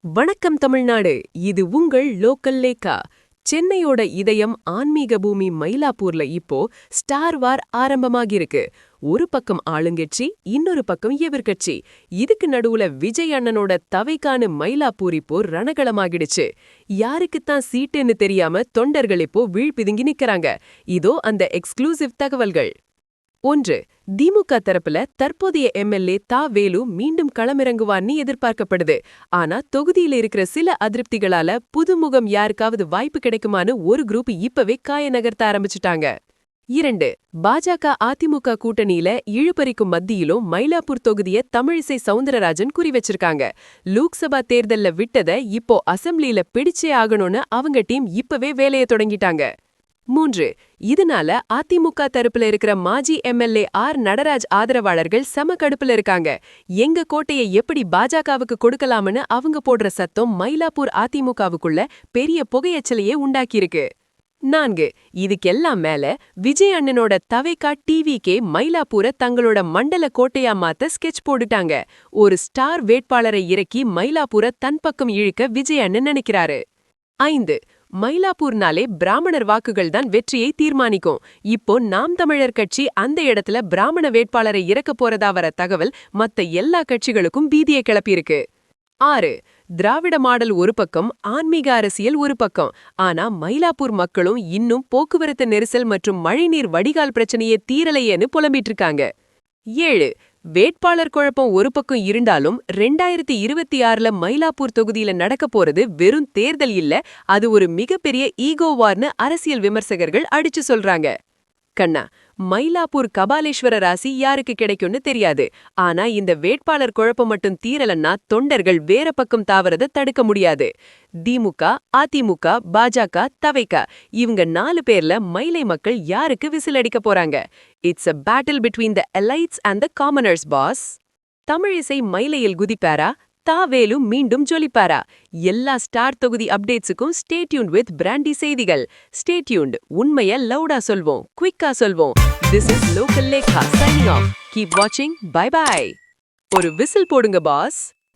வணக்கம் தமிழ்நாடு. இது உங்கள் லோக்கல் லேக்கா. சென்னையோட இதயம் ஆன்மீக பூமி மயிலாப்பூர்ல இப்போ ஸ்டார் வார் ஆரம்பமாகிருக்கு. ஒரு பக்கம் ஆளுங்கட்சி, இன்னொரு பக்கம் எதிர்க்கட்சி. இதுக்கு நடுவுல விஜய் அண்ணனோட தவைக்கான மயிலாப்பூர் இப்போ ரணகளமாகிடுச்சு. யாருக்குத்தான் சீட்டுன்னு தெரியாம தொண்டர்கள் இப்போ வீழ்பிதுங்கி நிக்கறாங்க. இதோ அந்த எக்ஸ்க்ளூசிவ் தகவல்கள். 1. திமுக தரப்புல தற்போதைய எம்எல்ஏ தா. வேலு மீண்டும் களமிறங்குவான்னு எதிர்பார்க்கப்படுது. ஆனா தொகுதியில இருக்கிற சில அதிருப்திகளால புதுமுகம் யாருக்காவது வாய்ப்பு கிடைக்குமான்னு ஒரு குரூப் இப்பவே காய நகர்த்த ஆரம்பிச்சுட்டாங்க. 2. பாஜக அதிமுக கூட்டணியில இழுபறிக்கும் மத்தியிலும் மயிலாப்பூர் தொகுதிய தமிழிசை சவுந்தரராஜன் குறி வச்சிருக்காங்க. லோக்சபா தேர்தல்ல விட்டத இப்போ அசெம்பிளில பிடிச்சே ஆகணும்னு அவங்க டீம் இப்பவே வேலைய தொடங்கிட்டாங்க. 3. இதனால அதிமுக தரப்புல இருக்கிற மாஜி எம்எல்ஏ ஆர். நடராஜ் ஆதரவாளர்கள் செம கடுப்புல இருக்காங்க. எங்க கோட்டையை எப்படி பாஜகவுக்கு கொடுக்கலாம்னு அவங்க போடுற சத்தம் மயிலாப்பூர் அதிமுகவுக்குள்ள பெரிய புகையச்சலையே உண்டாக்கியிருக்கு. 4. இதுக்கெல்லாம் மேல விஜய் அண்ணனோட தவைக்கா டிவிக்கே மயிலாப்பூரை தங்களோட மண்டல கோட்டையா மாத்த ஸ்கெட்ச் போட்டுட்டாங்க. ஒரு ஸ்டார் வேட்பாளரை இறக்கி மயிலாப்பூரை தன் பக்கம் இழுக்க விஜய் அண்ணன் நினைக்கிறாரு. 5. மயிலாப்பூர்னாலே பிராமணர் வாக்குகள் தான் வெற்றியை தீர்மானிக்கும். இப்போ நாம் தமிழர் கட்சி அந்த இடத்துல பிராமண வேட்பாளரை இறக்க போறதா வர தகவல் மத்த எல்லா கட்சிகளுக்கும் பீதியை கிளப்பியிருக்கு. 6. திராவிட மாடல் ஒரு பக்கம், ஆன்மீக அரசியல் ஒரு பக்கம். ஆனா மயிலாப்பூர் மக்களும் இன்னும் போக்குவரத்து நெரிசல் மற்றும் மழைநீர் வடிகால் பிரச்சனையே தீரலையேன்னு புலம்பிட்டு இருக்காங்க. 7. வேட்பாளர் குழப்பம் ஒரு பக்கம் இருந்தாலும் 2026ல மயிலாப்பூர் தொகுதியில நடக்க போறது வெறும் தேர்தல் இல்ல, அது ஒரு மிகப்பெரிய ஈகோ வார்னு அரசியல் விமர்சகர்கள் அடிச்சு சொல்றாங்க. கண்ணா, மயிலாப்பூர் கபாலேஸ்வர ராசி யாருக்கு கிடைக்கும்னு தெரியாது. ஆனா இந்த வேட்பாளர் குழப்பம் மட்டும் தீரலன்னா தொண்டர்கள் வேற பக்கம் தாவறத தடுக்க முடியாது. திமுக, அதிமுக, பாஜக, தவைக்கா இவங்க 4 பேர்ல மயிலை மக்கள் யாருக்கு விசில் அடிக்க போறாங்க? It's a battle between the elites and the commoners, boss. Tamilisai மயிலையில் குதிப்பாரா? தா. வேலு மீண்டும் ஜொலிப்பாரா? எல்லா ஸ்டார் தொகுதி அப்டேட்ஸுக்கும் ஸ்டே டியூன்ட் வித் பிராண்டி செய்திகள். Stay tuned. உண்மைய லவுடா சொல்வோம், குயிக்கா சொல்வோம். This is Local Lekha signing off. Keep watching. Bye bye. ஒரு விசில் போடுங்க பாஸ்.